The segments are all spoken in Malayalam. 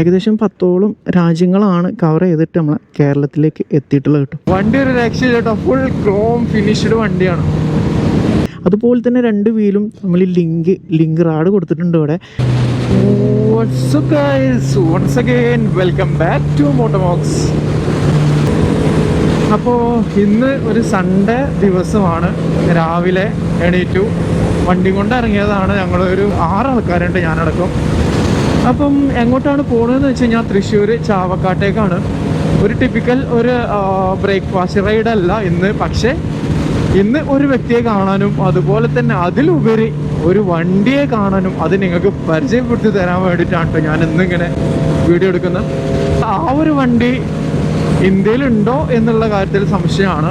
ഏകദേശം 10ഓളം രാജ്യങ്ങളാണ് കവർ ചെയ്തിട്ട് നമ്മൾ കേരളത്തിലേക്ക് എത്തിയിട്ടുള്ളത് കേട്ടോ. വണ്ടി ഒരു രക്ഷയില്ല കേട്ടോ, ഫുൾ ക്രോം ഫിനിഷ്ഡ് വണ്ടിയാണ്. അതുപോലെ തന്നെ 2 വീലും നമ്മൾ ലിങ്ക് റാഡ് കൊടുത്തിട്ടുണ്ട് ഇവിടെ. What's up guys? Once again welcome back to Motomox. അപ്പോൾ ഇന്ന് ഒരു സൺഡേ ദിവസമാണ്. രാവിലെ എണീറ്റു, വണ്ടി കൊണ്ട് ഇറങ്ങിയതാണ്. ഞങ്ങളൊരു 6 ആൾക്കാരുണ്ട്, ഞാനടക്കം. അപ്പം എങ്ങോട്ടാണ് പോകുന്നതെന്ന് വെച്ച് കഴിഞ്ഞാൽ തൃശ്ശൂർ ചാവക്കാട്ടേക്കാണ്. ഒരു ടിപ്പിക്കൽ ഒരു ബ്രേക്ക്ഫാസ്റ്റ് റൈഡ് അല്ല ഇന്ന്, പക്ഷേ ഇന്ന് ഒരു വ്യക്തിയെ കാണാനും അതുപോലെ തന്നെ അതിലുപരി ഒരു വണ്ടിയെ കാണാനും അത് നിങ്ങൾക്ക് പരിചയപ്പെടുത്തി തരാൻ വേണ്ടിയിട്ടാണ് കേട്ടോ ഞാൻ ഇന്നിങ്ങനെ വീഡിയോ എടുക്കുന്നത്. ആ ഒരു വണ്ടി ഇന്ത്യയിലുണ്ടോ എന്നുള്ള കാര്യത്തിൽ സംശയമാണ്.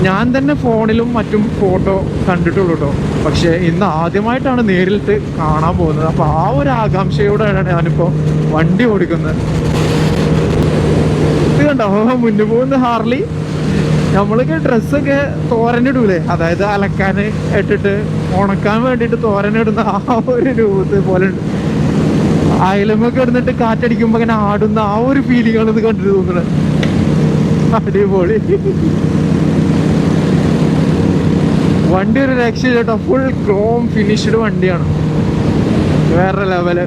ഞാൻ തന്നെ ഫോണിലും മറ്റും ഫോട്ടോ കണ്ടിട്ടുള്ളൂ കേട്ടോ, പക്ഷേ ഇന്ന് ആദ്യമായിട്ടാണ് നേരിട്ട് കാണാൻ പോകുന്നത്. അപ്പോൾ ആ ഒരു ആകാംക്ഷയോടെയാണ് ഞാനിപ്പോൾ വണ്ടി ഓടിക്കുന്നത്. ഇത് കണ്ടോ, മുന്നേ പോകുന്ന ഹാർലി. നമ്മളൊക്കെ ഡ്രസ്സൊക്കെ തോരനിടൂലേ, അതായത് അലക്കാൻ ഇട്ടിട്ട് ഉണക്കാൻ വേണ്ടിയിട്ട് തോരനിടുന്ന ആ ഒരു രൂപത്തെ പോലെ ഉണ്ട്. അയലമൊക്കെ ഇടുന്നിട്ട് കാറ്റടിക്കുമ്പോൾ അങ്ങനെ ആടുന്ന ആ ഒരു ഫീലിംഗാണ് ഇത് കണ്ടിട്ട് തോന്നുന്നത്. അടിപൊളി വണ്ടി, ഒരു രക്ഷയില്ല കേട്ടോ, ഫുൾ ക്രോം ഫിനിഷ്ഡ് വണ്ടിയാണ്, വേറെ ലെവല്.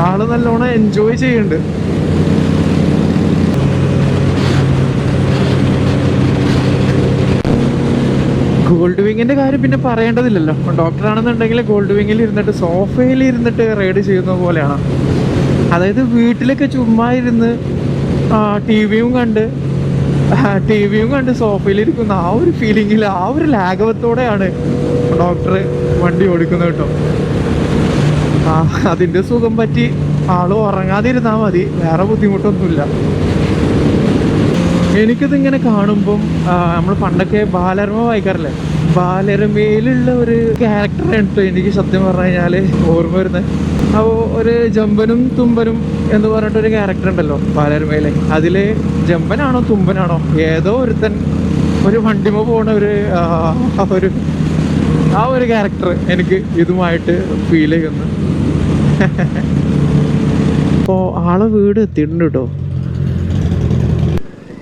ആള് നല്ലോണം എൻജോയ് ചെയ്യുന്നുണ്ട്. ഗോൾഡ് വിങ്ങിന്റെ കാര്യം പിന്നെ പറയേണ്ടതില്ലല്ലോ. ഡോക്ടറാണെന്നുണ്ടെങ്കിൽ ഗോൾഡ് വിങ്ങിൽ ഇരുന്നിട്ട് സോഫയിൽ ഇരുന്നിട്ട് റൈഡ് ചെയ്യുന്ന പോലെയാണ്. അതായത് വീട്ടിലൊക്കെ ചുമ്മാ ഇരുന്ന് ടി വിയും കണ്ട് സോഫയിലിരിക്കുന്ന ആ ഒരു ഫീലിങ്ങിൽ, ആ ഒരു ലാഘവത്തോടെയാണ് ഡോക്ടർ വണ്ടി ഓടിക്കുന്നത് കേട്ടോ. അതിൻ്റെ സുഖം പറ്റി ആള് ഉറങ്ങാതിരുന്നാൽ മതി, വേറെ ബുദ്ധിമുട്ടൊന്നുമില്ല. എനിക്കിതിങ്ങനെ കാണുമ്പം നമ്മൾ പണ്ടൊക്കെ ബാലരമ വായിക്കാറില്ലേ, ബാലരമയിലുള്ള ഒരു ക്യാരക്ടറാണ് കേട്ടോ എനിക്ക് സത്യം പറഞ്ഞു കഴിഞ്ഞാൽ ഓർമ്മ വരുന്നത്. അപ്പോൾ ഒരു ജമ്പനും തുമ്പനും എന്ന് പറഞ്ഞിട്ടൊരു ക്യാരക്ടർ ഉണ്ടല്ലോ ബാലരമയിലെ. അതിൽ ജമ്പനാണോ തുമ്പനാണോ ഏതോ ഒരുത്തൻ ഒരു വണ്ടിമ പോണ ആ ഒരു ക്യാരക്ടർ എനിക്ക് ഇതുമായിട്ട് ഫീൽ ചെയ്യുന്നു. അപ്പോൾ ആളെ വീട് എത്തിയിട്ടുണ്ട് കേട്ടോ.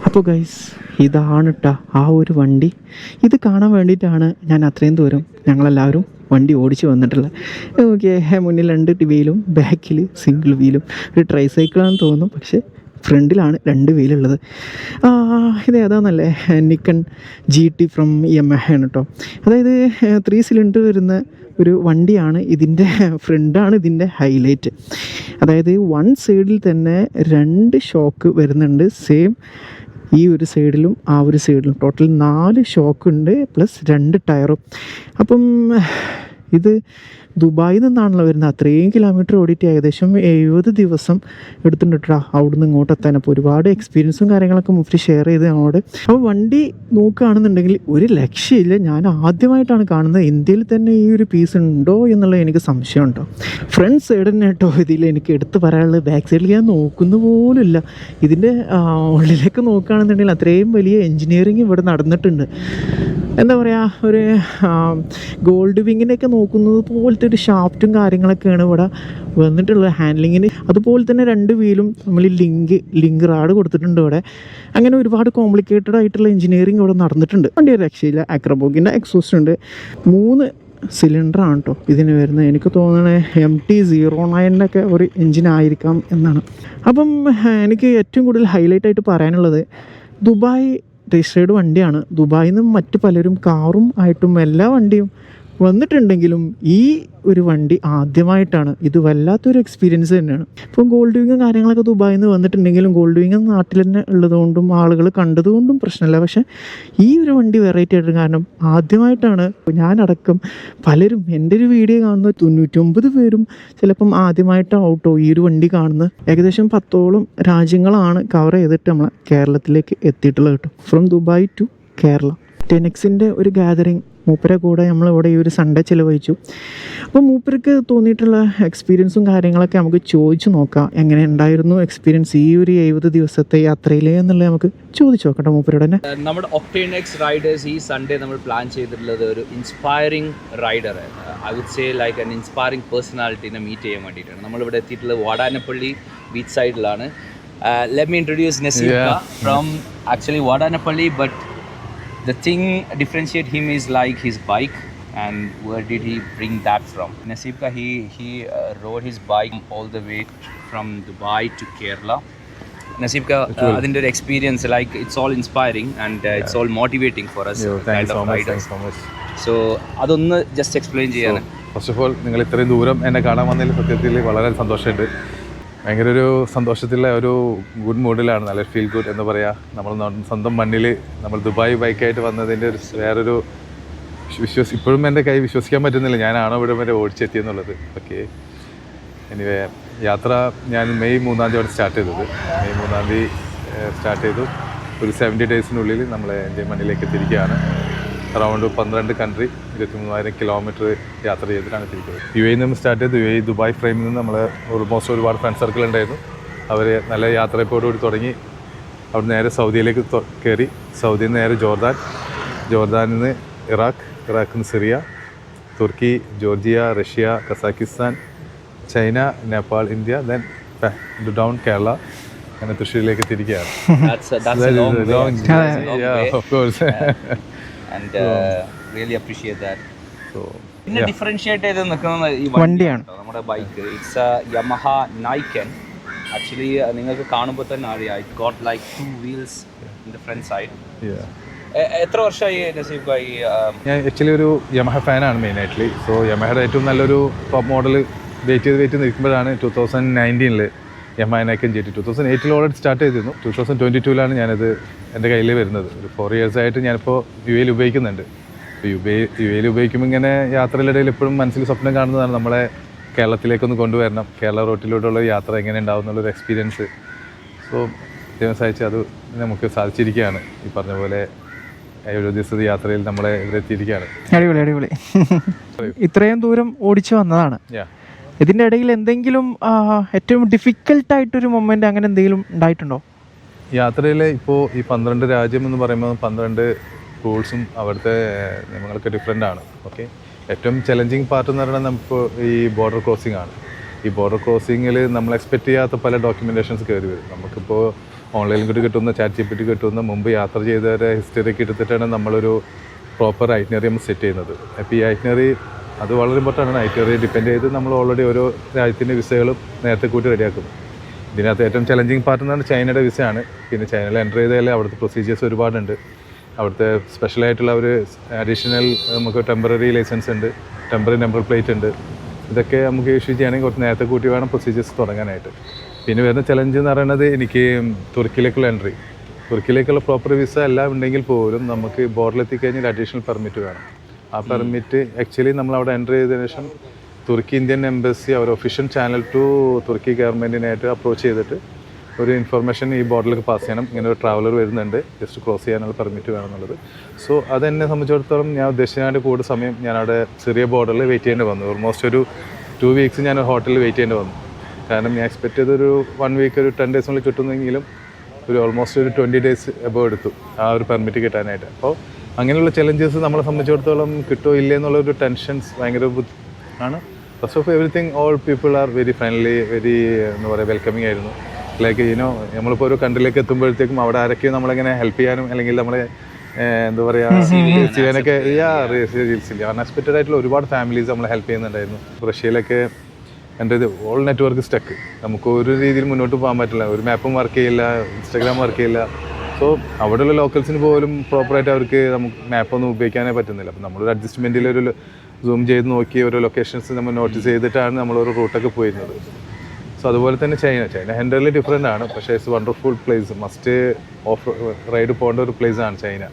അപ്പോൾ ഗൈസ്, ഇതാണ് കേട്ടോ ആ ഒരു വണ്ടി. ഇത് കാണാൻ വേണ്ടിയിട്ടാണ് ഞാൻ അത്രയും ദൂരം ഞങ്ങളെല്ലാവരും വണ്ടി ഓടിച്ച് വന്നിട്ടുള്ളത്. ഓക്കെ, മുന്നിൽ 2 വീലും ബാക്കിൽ സിംഗിൾ വീലും. ഒരു ട്രൈ സൈക്കിളാണെന്ന് തോന്നുന്നു, പക്ഷേ ഫ്രണ്ടിലാണ് 2 വീലുള്ളത്. ഇത് ഏതാണെന്നല്ലേ, നിക്കൺ GT ഫ്രം യമഹ ആണ് കേട്ടോ. അതായത് 3 സിലിണ്ടർ വരുന്ന ഒരു വണ്ടിയാണ്. ഇതിൻ്റെ ഫ്രണ്ടാണ് ഇതിൻ്റെ ഹൈലൈറ്റ്. അതായത് 1 സൈഡിൽ തന്നെ 2 ഷോക്ക് വരുന്നുണ്ട്, സെയിം ഈ ഒരു സൈഡിലും ആ ഒരു സൈഡിലും. ടോട്ടൽ 4 ഷോക്കുണ്ട് പ്ലസ് 2 ടയറും. അപ്പം ഇത് ദുബായിൽ നിന്നാണല്ലോ വരുന്നത്. അത്രയും കിലോമീറ്റർ ഓടിയിട്ട് ഏകദേശം 70 ദിവസം എടുത്തിട്ടുണ്ട് കേട്ടോ അവിടെ നിന്ന് ഇങ്ങോട്ട് എത്താൻ. അപ്പോൾ ഒരുപാട് എക്സ്പീരിയൻസും കാര്യങ്ങളൊക്കെ മുഫ്തി ഷെയർ ചെയ്ത് ഞങ്ങളോട്. അപ്പോൾ വണ്ടി നോക്കുകയാണെന്നുണ്ടെങ്കിൽ ഒരു ലക്ഷ്യമില്ല. ഞാൻ ആദ്യമായിട്ടാണ് കാണുന്നത്. ഇന്ത്യയിൽ തന്നെ ഈ ഒരു പീസ് ഉണ്ടോ എന്നുള്ളത് എനിക്ക് സംശയമുണ്ടോ. ഫ്രണ്ട് സൈഡ് തന്നെ കേട്ടോ ഇതിൽ എനിക്ക് എടുത്ത് പറയാനുള്ളത്. ബാക്ക് സൈഡിൽ ഞാൻ നോക്കുന്ന പോലുമില്ല. ഇതിൻ്റെ ഉള്ളിലേക്ക് നോക്കുകയാണെന്നുണ്ടെങ്കിൽ അത്രയും വലിയ എൻജിനീയറിങ് ഇവിടെ നടന്നിട്ടുണ്ട്. എന്താ പറയുക, ഒരു ഗോൾഡ് വിങ്ങിനെയൊക്കെ നോക്കുന്നത് പോലത്തെ ഒരു ഷാഫ്റ്റും കാര്യങ്ങളൊക്കെയാണ് ഇവിടെ വന്നിട്ടുള്ളത് ഹാൻഡ്ലിങ്ങിന്. അതുപോലെ തന്നെ 2 വീലും നമ്മൾ ലിങ്ക് റാഡ് കൊടുത്തിട്ടുണ്ട് ഇവിടെ. അങ്ങനെ ഒരുപാട് കോംപ്ലിക്കേറ്റഡ് ആയിട്ടുള്ള എഞ്ചിനീയറിങ് ഇവിടെ നടന്നിട്ടുണ്ട്. വണ്ടി രക്ഷയില്ല. അക്രബോക്കിൻ്റെ എക്സോസ്റ്റ് ഉണ്ട്. 3 സിലിണ്ടറാണ് കേട്ടോ ഇതിന് വരുന്നത്. എനിക്ക് തോന്നണേ MT-09 ഒരു എഞ്ചിനായിരിക്കാം എന്നാണ്. അപ്പം എനിക്ക് ഏറ്റവും കൂടുതൽ ഹൈലൈറ്റ് ആയിട്ട് പറയാനുള്ളത്, ദുബായ് രജിസ്റ്റേർഡ് വണ്ടിയാണ്. ദുബായിൽ നിന്ന് മറ്റ് പലരും കാറും ആയിട്ടും എല്ലാ വണ്ടിയും വന്നിട്ടുണ്ടെങ്കിലും ഈ ഒരു വണ്ടി ആദ്യമായിട്ടാണ്. ഇത് വല്ലാത്തൊരു എക്സ്പീരിയൻസ് തന്നെയാണ്. ഇപ്പോൾ ഗോൾഡ് വിങ്ങും കാര്യങ്ങളൊക്കെ ദുബായിൽ നിന്ന് വന്നിട്ടുണ്ടെങ്കിലും ഗോൾഡ് വിങ് നാട്ടിൽ തന്നെ ഉള്ളതുകൊണ്ടും ആളുകൾ കണ്ടതുകൊണ്ടും പ്രശ്നമില്ല. പക്ഷേ ഈ ഒരു വണ്ടി വെറൈറ്റി ആയിട്ട്, കാരണം ആദ്യമായിട്ടാണ് ഞാനടക്കം പലരും എൻ്റെ ഒരു വീഡിയോ കാണുന്ന 99 പേരും ചിലപ്പം ആദ്യമായിട്ടാണ് ഔട്ടോ ഈ ഒരു വണ്ടി കാണുന്നത്. ഏകദേശം 10ഓളം രാജ്യങ്ങളാണ് കവർ ചെയ്തിട്ട് നമ്മൾ കേരളത്തിലേക്ക് എത്തിയിട്ടുള്ളത് കേട്ടോ, ഫ്രം ദുബായ് ടു കേരള. 10Xൻ്റെ ഒരു ഗാദറിങ് മൂപ്പരെ കൂടെ നമ്മളിവിടെ ഈ ഒരു സൺഡേ ചിലവഴിച്ചു. അപ്പോൾ മൂപ്പർക്ക് തോന്നിയിട്ടുള്ള എക്സ്പീരിയൻസും കാര്യങ്ങളൊക്കെ നമുക്ക് ചോദിച്ചു നോക്കാം. എങ്ങനെ ഉണ്ടായിരുന്നു എക്സ്പീരിയൻസ് ഈ ഒരു 70 ദിവസത്തെ യാത്രയിൽ എന്നുള്ളത് നമുക്ക് ചോദിച്ചു നോക്കട്ടെ മൂപ്പരോട് തന്നെ. നമ്മുടെ ഒക്ടേനെക്സ് റൈഡേഴ്സ് ഈ സൺഡേ നമ്മൾ പ്ലാൻ ചെയ്തിട്ടുള്ളത് ഒരു inspiring rider, I would say like an inspiring പേഴ്സണാലിറ്റീനെ മീറ്റ് ചെയ്യാൻ വേണ്ടിയിട്ടാണ്. നമ്മളിവിടെ എത്തിയിട്ടുള്ളത് വാടാനപ്പള്ളി ബീച്ച് സൈഡിലാണ്. ലെറ്റ് മീ ഇൻട്രൊഡ്യൂസ് നസീബ്ക from actually Vadanappally, but the thing differentiate him is like his bike. And where did he bring that from? Naseebka, he rode his bike all the way from Dubai to Kerala. Naseebka, adinte or experience, like it's all inspiring and it's all motivating for us. Kind of riders. So much. So adonnu just explain cheyana. First of all, നിങ്ങൾ ഇത്രയും ദൂരം എന്നെ കാണാൻ വന്നതിൽ സത്യത്തിൽ വളരെ സന്തോഷമുണ്ട്. ഭയങ്കര ഒരു സന്തോഷത്തിലുള്ള ഒരു ഗുഡ് മൂഡിലാണ്, നല്ല ഫീൽ ഗുഡ് എന്ന് പറയാം. നമ്മൾ സ്വന്തം മണ്ണിൽ നമ്മൾ ദുബായ് ബൈക്കായിട്ട് വന്നതിൻ്റെ ഒരു വേറൊരു ഇപ്പോഴും എൻ്റെ കൈ വിശ്വസിക്കാൻ പറ്റുന്നില്ല, ഞാനാണോ ഇവിടെ വരെ ഓടിച്ചെത്തിയെന്നുള്ളത്. ഓക്കെ, എനിവേ യാത്ര ഞാൻ മെയ് 3-ാം തീയതി സ്റ്റാർട്ട് ചെയ്തത്. മെയ് 3-ാം തീയതി സ്റ്റാർട്ട് ചെയ്തു. ഒരു 70 ഡേയ്സിനുള്ളിൽ നമ്മൾ ഇന്ത്യൻ മണ്ണിലേക്ക് തിരിക്കുകയാണ്. അറൗണ്ട് 12 കൺട്രി 23,000 കിലോമീറ്റർ യാത്ര ചെയ്തിട്ടാണ് തിരിക്കുന്നത്. UAE നിന്ന് സ്റ്റാർട്ട് ചെയ്തു. UAE ദുബായ് ഫ്രെയിമിൽ നിന്ന് നമ്മൾ ഓൾമോസ്റ്റ് ഒരുപാട് ഫ്രണ്ട് സർക്കിൾ ഉണ്ടായിരുന്നു. അവർ നല്ല യാത്രയോടുകൂടി തുടങ്ങി. അവിടെ നേരെ സൗദിയിലേക്ക് കയറി. സൗദിയിൽ നിന്ന് നേരെ ജോർദാനിൽ നിന്ന് ഇറാഖിൽ നിന്ന് സിറിയ, തുർക്കി, Georgia, Russia, Kazakhstan, China, Nepal, India, then down Kerala, അങ്ങനെ തൃശ്ശൂരിലേക്ക് തിരിക്കുകയാണ്. And really appreciate that. So പിന്നെ ഡിഫറൻഷിയേറ്റ് ചെയ്ത് നിൽക്കുന്ന ഈ വണ്ടിയാണ് നമ്മുടെ bike. It's a Yamaha Niken. Actually നിങ്ങൾക്ക് കാണുമ്പോൾ തന്നെ അറിയാം, it got like 2 wheels in the front side. എത്ര വർഷമായി നസീബ്? ഞാൻ ആക്ച്വലി ഒരു യമഹ ഫാനാണ് മെയിനായിട്ട്ലി. സോ യമഹയുടെ ഏറ്റവും നല്ലൊരു ടോപ്പ് മോഡൽ വെയിറ്റ് ചെയ്ത് നിൽക്കുമ്പോഴാണ് 2019 യമഹ നൈക്കൻ GT. 2008 ഓൾറെഡി സ്റ്റാർട്ട് ചെയ്തിരുന്നു. 2022 ഞാനത് എൻ്റെ കയ്യിൽ വരുന്നത്. ഒരു 4 years ആയിട്ട് ഞാനിപ്പോൾ UAE ഉപയോഗിക്കുന്നുണ്ട്. UAE ഉപയോഗിക്കുമ്പോൾ ഇങ്ങനെ യാത്രയിലിടയിൽ എപ്പോഴും മനസ്സിൽ സ്വപ്നം കാണുന്നതാണ് നമ്മളെ കേരളത്തിലേക്കൊന്ന് കൊണ്ടുവരണം, കേരള റോട്ടിലൂടെയുള്ള യാത്ര എങ്ങനെ ഉണ്ടാവും എന്നുള്ളൊരു എക്സ്പീരിയൻസ്. സോ ദൈവം സഹായിച്ച് അത് നമുക്ക് സാധിച്ചിരിക്കുകയാണ്. ഈ പറഞ്ഞ പോലെ 70 ദിവസത്തെ യാത്രയിൽ നമ്മളെ ഇവിടെ എത്തിയിരിക്കുകയാണ്. അടിപൊളി. ഇത്രയും ദൂരം ഓടിച്ചു വന്നതാണ്. ഇതിൻ്റെ ഇടയിൽ എന്തെങ്കിലും ഏറ്റവും ഡിഫിക്കൽട്ടായിട്ടൊരു മൊമെൻ്റ് അങ്ങനെ എന്തെങ്കിലും ഉണ്ടായിട്ടുണ്ടോ? യാത്രയിൽ ഇപ്പോൾ ഈ 12 രാജ്യം എന്ന് പറയുമ്പോൾ 12 റൂൾസും അവിടുത്തെ നിയമങ്ങളൊക്കെ ഡിഫറെൻ്റ് ആണ്. ഓക്കെ, ഏറ്റവും ചലഞ്ചിങ് പാർട്ട് എന്ന് പറയുന്നത് നമുക്കിപ്പോൾ ഈ ബോർഡർ ക്രോസിംഗ് ആണ്. ഈ ബോർഡർ ക്രോസിങ്ങിൽ നമ്മൾ എക്സ്പെക്റ്റ് ചെയ്യാത്ത പല ഡോക്യുമെൻറ്റേഷൻസ് കയറി വരും. നമുക്കിപ്പോൾ ഓൺലൈനിൽ കൂടി കിട്ടുന്ന ChatGPT കിട്ടുന്ന മുമ്പ് യാത്ര ചെയ്തവരെ ഹിസ്റ്ററിയൊക്കെ എടുത്തിട്ടാണ് നമ്മളൊരു പ്രോപ്പർ ഐറ്റിനറി നമ്മൾ സെറ്റ് ചെയ്യുന്നത്. അപ്പോൾ ഈ ഐറ്റിനറി അത് വളരെ ഇമ്പോർട്ടൻ്റ് ആണ്. ഐറ്റിനറി ഡിപ്പെൻഡ് ചെയ്ത് നമ്മൾ ഓൾറെഡി ഓരോ രാജ്യത്തിൻ്റെ വിസകളും നേരത്തെ കൂട്ടി റെഡിയാക്കും. ഇതിനകത്ത് ഏറ്റവും ചലഞ്ചിങ് പാർട്ട് എന്ന് പറഞ്ഞാൽ ചൈനയുടെ വിസയാണ്. പിന്നെ ചൈനയിൽ എൻ്റർ ചെയ്താൽ അവിടുത്തെ പ്രൊസീജിയേഴ്സ് ഒരുപാടുണ്ട്. അവിടുത്തെ സ്പെഷ്യലായിട്ടുള്ള ഒരു അഡീഷണൽ നമുക്ക് ടെമ്പററി ലൈസൻസ് ഉണ്ട്, ടെമ്പററി നമ്പർ പ്ലേറ്റ് ഉണ്ട്. ഇതൊക്കെ നമുക്ക് ഇഷ്യൂ ചെയ്യണമെങ്കിൽ കുറച്ച് നേരത്തെ കൂട്ടി വേണം പ്രൊസീജിയേഴ്സ് തുടങ്ങാനായിട്ട്. പിന്നെ വരുന്ന ചലഞ്ച് എന്ന് പറയുന്നത് എനിക്ക് തുർക്കിയിലേക്കുള്ള എൻട്രി. തുർക്കിയിലേക്കുള്ള പ്രോപ്പർ വിസ എല്ലാം ഉണ്ടെങ്കിൽ പോലും നമുക്ക് ബോർഡറിലെത്തിക്കഴിഞ്ഞാൽ അഡീഷണൽ പെർമിറ്റ് വേണം. ആ പെർമിറ്റ് ആക്ച്വലി നമ്മളവിടെ എൻ്റർ ചെയ്തതിനു ശേഷം തുർക്കി ഇന്ത്യൻ എംബസി അവർ ഒഫീഷ്യൽ ചാനൽ ടു തുർക്കി ഗവൺമെൻറ്റിനായിട്ട് അപ്രോച്ച് ചെയ്തിട്ട് ഒരു ഇൻഫർമേഷൻ ഈ ബോർഡറിലേക്ക് പാസ് ചെയ്യണം, ഇങ്ങനെ ഒരു ട്രാവലർ വരുന്നുണ്ട്, ജസ്റ്റ് ക്രോസ് ചെയ്യാനുള്ള പെർമിറ്റ് വേണമെന്നുള്ളത്. സോ അതെന്നെ സംബന്ധിച്ചിടത്തോളം ഞാൻ ഉദ്ദേശിച്ചതിൻ്റെ കൂടുതൽ സമയം ഞാനവിടെ ചെറിയ ബോർഡറിൽ വെയിറ്റ് ചെയ്യേണ്ടി വന്നു. ഓൾമോസ്റ്റ് ഒരു 2 weeks ഞാൻ ഹോട്ടലിൽ വെയിറ്റ് ചെയ്യേണ്ടി വന്നു. കാരണം ഞാൻ എക്സ്പെക്ട് ചെയ്തൊരു 1 week ഒരു 10 days കിട്ടുന്നെങ്കിലും ഒരു ഓൾമോസ്റ്റ് ഒരു 20 days എബോ എടുത്തു ആ ഒരു പെർമിറ്റ് കിട്ടാനായിട്ട്. അപ്പോൾ അങ്ങനെയുള്ള ചലഞ്ചസ് നമ്മളെ സംബന്ധിച്ചിടത്തോളം കിട്ടുമോ ഇല്ലേ എന്നുള്ളൊരു ടെൻഷൻസ് ഭയങ്കര ആണ്. First of everything all people are very friendly, very എന്താ പറയുക വെൽക്കമിങ് ആയിരുന്നു. ലൈക്ക് നമ്മളിപ്പോൾ ഒരു കൺട്രിയിലേക്ക് എത്തുമ്പോഴത്തേക്കും അവിടെ ആരൊക്കെയും നമ്മളെങ്ങനെ ഹെൽപ്പ് ചെയ്യാനും അല്ലെങ്കിൽ നമ്മളെ എന്താ പറയുക ചെയ്യാനൊക്കെ അൺഎക്സ്പെക്റ്റഡ് ആയിട്ടുള്ള ഒരുപാട് ഫാമിലീസ് നമ്മളെ ഹെൽപ്പ് ചെയ്യുന്നുണ്ടായിരുന്നു. റഷ്യയിലൊക്കെ എൻ്റെ ഇത് ഓൾ നെറ്റ്വർക്ക് സ്റ്റക്ക്, നമുക്ക് ഒരു രീതിയിൽ മുന്നോട്ട് പോകാൻ പറ്റില്ല. ഒരു മാപ്പും വർക്ക് ചെയ്യില്ല, ഇൻസ്റ്റാഗ്രാം വർക്ക് ചെയ്യില്ല. സോ അവിടെയുള്ള ലോക്കൽസിന് പോലും പ്രോപ്പറായിട്ട് അവർക്ക് നമുക്ക് മാപ്പൊന്നും ഉപയോഗിക്കാനേ പറ്റുന്നില്ല. അപ്പോൾ നമ്മളൊരു അഡ്ജസ്റ്റ്മെൻറ്റിൽ ഒരു സൂം ചെയ്ത് നോക്കി ഓരോ ലൊക്കേഷൻസ് നമ്മൾ നോട്ടീസ് ചെയ്തിട്ടാണ് നമ്മളൊരു റൂട്ടൊക്കെ പോയിരുന്നത്. സോ അതുപോലെ തന്നെ ചൈന ഹെൻഡർലി ഡിഫറെൻ്റ് ആണ്, പക്ഷേ it's wonderful place. Must of ride പോകേണ്ട ഒരു പ്ലേസാണ് ചൈന.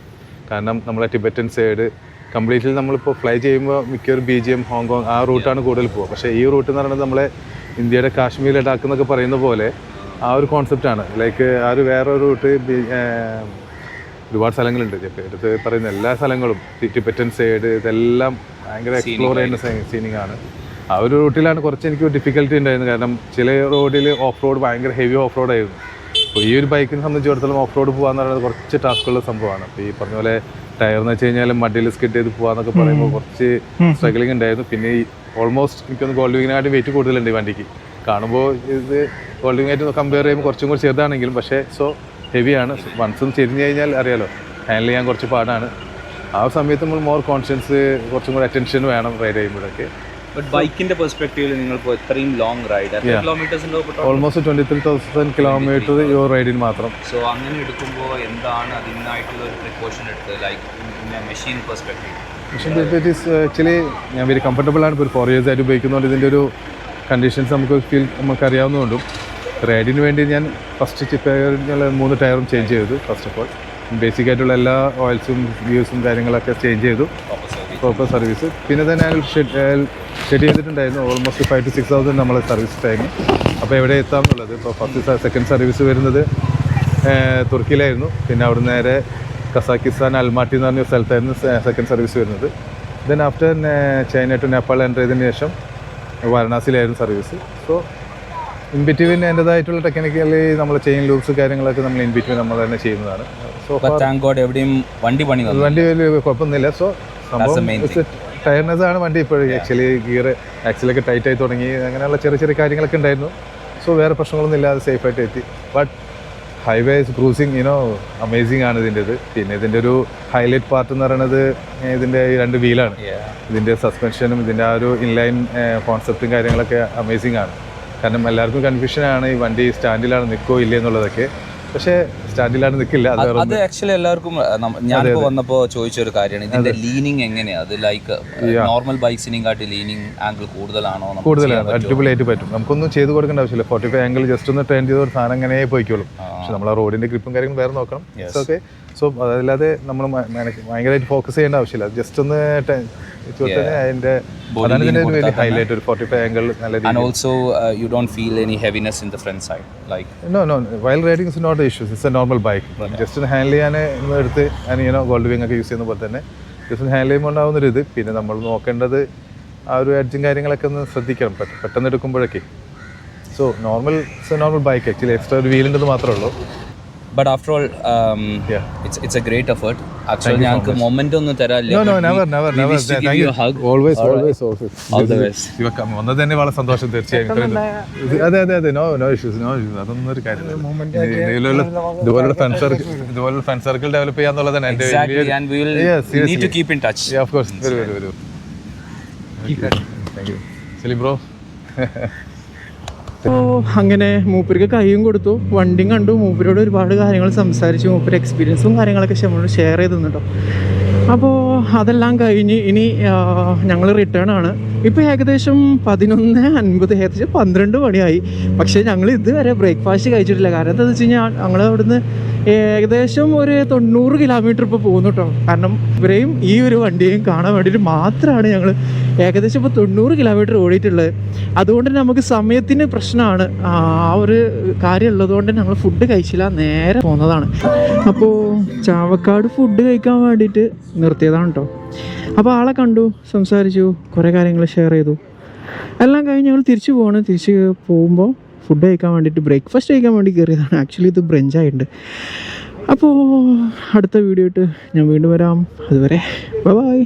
കാരണം നമ്മളെ ടിബറ്റൻ സൈഡ് കംപ്ലീറ്റ്ലി നമ്മളിപ്പോൾ ഫ്ലൈ ചെയ്യുമ്പോൾ മിക്കൊരു BGM, ഹോങ്കോങ് ആ റൂട്ടാണ് കൂടുതൽ പോകുക. പക്ഷേ ഈ റൂട്ട് എന്ന് പറയുന്നത് നമ്മളെ ഇന്ത്യയുടെ കാശ്മീർ ലഡാക്ക് എന്നൊക്കെ പറയുന്ന പോലെ ആ ഒരു കോൺസെപ്റ്റാണ്. ലൈക്ക് ആ ഒരു വേറെ ഒരു റൂട്ട് ഒരുപാട് സ്ഥലങ്ങളുണ്ട്. എടുത്ത് പറയുന്ന എല്ലാ സ്ഥലങ്ങളും ടിബറ്റൻ സൈഡ് ഇതെല്ലാം ഭയങ്കര എക്സ്പ്ലോർ ചെയ്യുന്ന സീനിങ് ആണ്. ആ ഒരു റൂട്ടിലാണ് കുറച്ച് എനിക്ക് ഡിഫിക്കൽട്ടി ഉണ്ടായിരുന്നത്. കാരണം ചില റോഡിൽ ഓഫ് റോഡ് ഭയങ്കര ഹെവി ഓഫ് റോഡ് ആയിരുന്നു. അപ്പോൾ ഈ ഒരു ബൈക്കിനെ സംബന്ധിച്ചിടത്തോളം ഓഫ് റോഡ് പോകാന്ന് പറയുന്നത് കുറച്ച് ടാസ്ക്കുള്ള സംഭവമാണ്. അപ്പോൾ ഈ പറഞ്ഞ പോലെ ടയർ എന്ന് വെച്ച് കഴിഞ്ഞാൽ മഡിൽ സ്കിഡ് ചെയ്ത് പോകാന്നൊക്കെ പറയുമ്പോൾ കുറച്ച് സ്ട്രഗ്ലിംഗ് ഉണ്ടായിരുന്നു. പിന്നെ ഈ ഓൾമോസ്റ്റ് എനിക്കൊന്ന് ഗോൾഡ് വിങ്ങിനായിട്ട് വെയിറ്റ് കൂടുതലുണ്ട് ഈ വണ്ടിക്ക്. കാണുമ്പോൾ ഇത് ഗോൾഡ് വിങ്ങായിട്ട് കമ്പയർ ചെയ്യുമ്പോൾ കുറച്ചും കൂടി ചെറുതാണെങ്കിലും പക്ഷേ ഹെവിയാണ്. വൺസും ചെരിഞ്ഞ് കഴിഞ്ഞാൽ അറിയാലോ ഹാൻഡിൽ ചെയ്യാൻ കുറച്ച് പാടാണ്. ആ സമയത്ത് നമ്മൾ മോർ കോൺഷ്യൻസ് കുറച്ചും കൂടി അറ്റൻഷൻ വേണം റൈഡ് ചെയ്യുമ്പോഴൊക്കെ. ബട്ട് ബൈക്കിന്റെ പെർസ്പെക്റ്റീവിൽ നിങ്ങൾ ഇപ്പോൾ ഇത്രയും ലോങ് റൈഡ് കിലോമീറ്റേഴ്സ് ഉണ്ടോ? ഓൾമോസ്റ്റ് 23,000 കിലോമീറ്റർ യുവർ റൈഡിന് മാത്രം. സോ അങ്ങനെ എടുക്കുമ്പോൾ എന്താണ് അതിനായിട്ടുള്ള ഒരു പ്രിക്കോഷൻ എടുത്ത് like machine perspective? It is actually ഞാൻ വെരി കംഫർട്ടബിൾ ആണ്. ഇപ്പോൾ ഒരു 4 years ആയിട്ട് ഉപയോഗിക്കുന്നതുകൊണ്ട് ഇതിൻ്റെ ഒരു കണ്ടീഷൻസ് നമുക്ക് അറിയാവുന്നതുകൊണ്ടും റൈഡിന് വേണ്ടി ഞാൻ ഫസ്റ്റ് 3 ടയറും ചേഞ്ച് ചെയ്തു. ഫസ്റ്റ് ഓഫ് ഓൾ ബേസിക് ആയിട്ടുള്ള എല്ലാ ഓയിൽസും വ്യൂസും കാര്യങ്ങളൊക്കെ ചേഞ്ച് ചെയ്തു, പ്രോപ്പർ സർവീസ്. പിന്നെ തന്നെ ഞാൻ ഷെഡ് ചെയ്തിട്ടുണ്ടായിരുന്നു ഓൾമോസ്റ്റ് 5,000 to 6,000 നമ്മളെ സർവീസ് ടൈം. അപ്പോൾ എവിടെ എത്താമെന്നുള്ളത് ഇപ്പോൾ സെക്കൻഡ് സർവീസ് വരുന്നത് തുർക്കിയിലായിരുന്നു. പിന്നെ അവിടെ നേരെ കസാക്കിസ്ഥാൻ അൽമാട്ടി എന്ന് പറഞ്ഞ സ്ഥലത്തായിരുന്നു സെക്കൻഡ് സർവീസ് വരുന്നത്. Then after China to Nepal enter ചെയ്തതിന് ശേഷം വാരണാസിയിലായിരുന്നു സർവീസ്. സോ ഇൻ ബിറ്റ്വീൻ എൻ്റെതായിട്ടുള്ള ടെക്നിക്കലി നമ്മൾ ചെയിൻ ലൂപ്സ് കാര്യങ്ങളൊക്കെ നമ്മൾ ഇൻ ബിറ്റ്വീൻ നമ്മൾ തന്നെ ചെയ്യുന്നതാണ്. സോ എവിടെയും വണ്ടി വലിയ കുഴപ്പമൊന്നുമില്ല. സോ സംഭവം ടയർനെസ് ആണ് വണ്ടി ഇപ്പോഴും. ആക്ച്വലി ഗിയർ ആക്ച്വലൊക്കെ ടൈറ്റ് ആയി തുടങ്ങി, അങ്ങനെയുള്ള ചെറിയ ചെറിയ കാര്യങ്ങളൊക്കെ ഉണ്ടായിരുന്നു. സോ വേറെ പ്രശ്നങ്ങളൊന്നും ഇല്ലാതെ സേഫായിട്ട് എത്തി. ബട്ട് ഹൈവേസ് ക്രൂസിങ് അമേസിങ് ആണ് ഇതിൻ്റെത്. പിന്നെ ഇതിൻ്റെ ഒരു ഹൈലൈറ്റ് പാർട്ട് എന്ന് പറയുന്നത് ഇതിൻ്റെ ഈ 2 വീലാണ്. ഇതിൻ്റെ സസ്പെൻഷനും ഇതിൻ്റെ ആ ഒരു ഇൻലൈൻ കോൺസെപ്റ്റും കാര്യങ്ങളൊക്കെ അമേസിങ് ആണ്. കാരണം എല്ലാവർക്കും കൺഫ്യൂഷനാണ് ഈ വണ്ടി സ്റ്റാൻഡിലാണ് നിൽക്കോ ഇല്ലേ എന്നുള്ളതൊക്കെ. പക്ഷേ സ്റ്റാൻഡിലാണ് നിൽക്കില്ല. അത് ആക്ച്വലി എല്ലാവർക്കും ഞാനിപ്പോൾ വന്നപ്പോൾ ചോദിച്ചൊരു കാര്യമാണ്, ഇതിന്റെ ലീനിങ് എങ്ങനെയാണ്? അത് ലൈക്ക് നോർമൽ ബൈക്സിനെയും കാട്ടി ലീനിങ് ആംഗിൾ കൂടുതലാണോ? കൂടുതലാണ്, അടിപൊളിയായിട്ട് പറ്റും. നമുക്കൊന്നും ചെയ്ത് കൊടുക്കേണ്ട ആവശ്യമില്ല. 45 ആംഗിൾ ജസ്റ്റ് ഒന്ന് ട്രെയിൻ ചെയ്ത ഒരു സാധനം അങ്ങനെ പോയിക്കോളും. പക്ഷെ നമ്മൾ ആ റോഡിന്റെ ഗ്രിപ്പും കാര്യങ്ങളും വേറെ നോക്കണം. ഓക്കെ. സോ അതല്ലാതെ നമ്മൾ ഭയങ്കരമായിട്ട് ഫോക്കസ് ചെയ്യേണ്ട ആവശ്യമില്ല. ജസ്റ്റ് ഒന്ന് അതിന്റെ അതാണ് ഇതിന്റെ ഒരു വലിയ ഹൈലൈറ്റ്. ഒരു 45 ആംഗിൾ നല്ല രീതിയിൽ. And also you don't feel any heaviness in the front side like? No, while riding is not an issue. It's a normal bike. Just ഒന്ന് ഹാൻഡിൽ ചെയ്യാൻ എടുത്ത് ഗോൾഡ് വിങ് ഒക്കെ യൂസ് ചെയ്യുന്ന പോലെ തന്നെ ജസ്റ്റ് ഹാൻഡിൽ ചെയ്യുമ്പോൾ ഉണ്ടാവുന്നൊരു ഇത്. പിന്നെ നമ്മൾ നോക്കേണ്ടത് ആ ഒരു എഡ്ജും കാര്യങ്ങളൊക്കെ ഒന്ന് ശ്രദ്ധിക്കണം പെട്ടെന്ന് എടുക്കുമ്പോഴൊക്കെ. So normal bike actually extra ഒരു വീലുണ്ടെന്ന് മാത്രമേ ഉള്ളൂ. But after all, it's a great effort. Actually, ഞങ്ങൾക്ക് മൊമെന്റ് ഒന്നും തരാനില്ല. No, never. Thank you. Always. All the best. വന്നത് തന്നെ വളരെ സന്തോഷം. തീർച്ചയായും. അതെ. No issues. അതൊന്നും ഒരു കാര്യമില്ല. ഇതുപോലുള്ള ഫ്രണ്ട് സർക്കിൾ ഡെവലപ്പ് ചെയ്യാന്നുള്ളതാണ് എൻ്റെ. Exactly, and we will need to keep in touch. Yeah, of course. Very. Thank you. Salim bro. അപ്പോൾ അങ്ങനെ മൂപ്പർക്ക് കൈയും കൊടുത്തു, വണ്ടിയും കണ്ടു, മൂപ്പരോട് ഒരുപാട് കാര്യങ്ങൾ സംസാരിച്ചു, മൂപ്പര് എക്സ്പീരിയൻസും കാര്യങ്ങളൊക്കെ നമ്മളോട് ഷെയർ ചെയ്ത് തന്നിട്ടോ. അപ്പോൾ അതെല്ലാം കഴിഞ്ഞ് ഇനി ഞങ്ങൾ റിട്ടേൺ ആണ്. ഇപ്പോൾ ഏകദേശം 11:50, ഏകദേശം 12 മണിയായി. പക്ഷേ ഞങ്ങൾ ഇതുവരെ ബ്രേക്ക്ഫാസ്റ്റ് കഴിച്ചിട്ടില്ല. കാരണം എന്താണെന്ന് വെച്ച് കഴിഞ്ഞാൽ ഞങ്ങൾ അവിടുന്ന് ഏകദേശം ഒരു 90 കിലോമീറ്റർ ഇപ്പോൾ പോകുന്നു കേട്ടോ. കാരണം ഇവരെയും ഈ ഒരു വണ്ടിയെയും കാണാൻ വേണ്ടിയിട്ട് മാത്രമാണ് ഞങ്ങൾ ഏകദേശം ഇപ്പോൾ 90 കിലോമീറ്റർ ഓടിയിട്ടുള്ളത്. അതുകൊണ്ട് തന്നെ നമുക്ക് സമയത്തിന് പ്രശ്നമാണ്. ആ ഒരു കാര്യം ഉള്ളതുകൊണ്ട് ഞങ്ങൾ ഫുഡ് കഴിച്ചില്ല, നേരെ പോകുന്നതാണ്. അപ്പോൾ ചാവക്കാട് ഫുഡ് കഴിക്കാൻ വേണ്ടിയിട്ട് നിർത്തിയതാണ് കേട്ടോ. അപ്പോൾ ആളെ കണ്ടു, സംസാരിച്ചു, കുറേ കാര്യങ്ങൾ ഷെയർ ചെയ്തു. എല്ലാം കഴിഞ്ഞ് ഞങ്ങൾ തിരിച്ചു പോകുമ്പോൾ ഫുഡ് കഴിക്കാൻ വേണ്ടിയിട്ട് ബ്രേക്ക്ഫാസ്റ്റ് കഴിക്കാൻ വേണ്ടി കയറിയതാണ്. ആക്ച്വലി ഇത് ബ്രഞ്ചായിട്ടുണ്ട്. അപ്പോൾ അടുത്ത വീഡിയോ ആയിട്ട് ഞാൻ വീണ്ടും വരാം. അതുവരെ ബൈ.